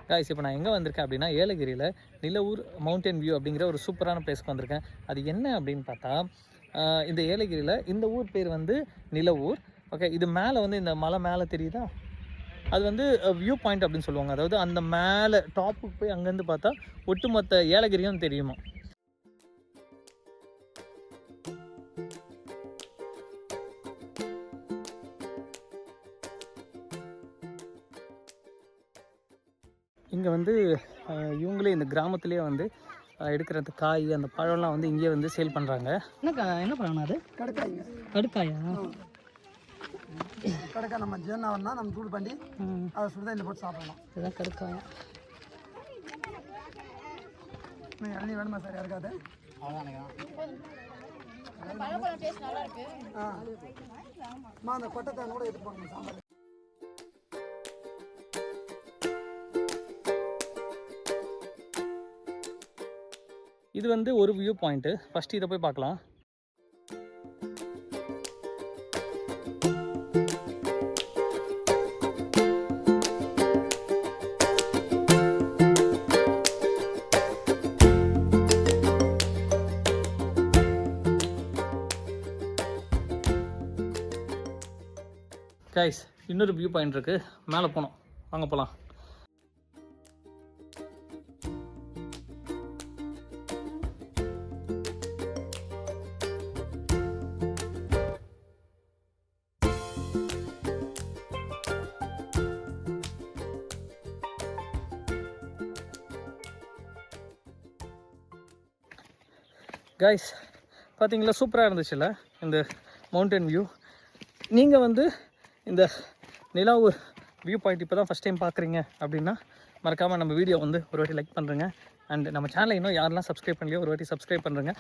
Guys இப்போ நான் எங்கே வந்திருக்கேன் அப்படின்னா ஏலகிரியில் நிலவூர் மவுண்டன் வியூ அப்படிங்கிற ஒரு சூப்பரான பிளேஸ்க்கு வந்திருக்கேன். அது என்ன அப்படின்னு பார்த்தா இந்த ஏலகிரியில் இந்த ஊர் பேர் வந்து நிலவூர். ஓகே, இது மேலே வந்து இந்த மலை மேலே தெரியுதா, அது வந்து வியூ பாயிண்ட் அப்படின்னு சொல்லுவாங்க. அதாவது அந்த மேலே டாப்புக்கு போய் அங்கேருந்து பார்த்தா ஒட்டுமொத்த ஏலகிரியும் தெரியுமா. இங்கே வந்து இவங்களே இந்த கிராமத்துலேயே வந்து எடுக்கிற அந்த காய் அந்த பழம்லாம் வந்து இங்கேயே வந்து சேல் பண்ணுறாங்க. என்ன பழம் அது? கடுக்காய்ங்க. கடுக்காயா? கடுக்காய் நம்ம ஜீரணம்னா நம்ம தூள் பண்ணி அதை சுடுதண்ணில் போட்டு சாப்பிடலாம். இதுதான் கடுக்காயா. இளநீ வேணுமா சார்? யாருக்காது அந்த கொட்டைத்தான் கூட எடுத்து போகணும் சாம்பார். இது வந்து ஒரு வியூ பாயிண்ட்டு. ஃபஸ்ட்டு இதை போய் பார்க்கலாம். கைஸ், இன்னொரு வியூ பாயிண்ட் இருக்குது, மேலே போனோம், வாங்க போகலாம். கைஸ் பார்த்தீங்களா, சூப்பராக இருந்துச்சுல்ல இந்த மவுண்டன் வியூ. நீங்கள் வந்து இந்த நிலாவூர் வியூ பாயிண்ட் இப்போ தான் ஃபஸ்ட் டைம் பார்க்குறீங்க அப்படின்னா மறக்காமல் நம்ம வீடியோ வந்து ஒரு வாட்டி லைக் பண்ணுறேங்க. அண்ட் நம்ம சேனலை இன்னும் யாரெல்லாம் சப்ஸ்கிரைப் பண்ணலையோ ஒரு வாட்டி சப்ஸ்கிரைப் பண்ணுறேங்க.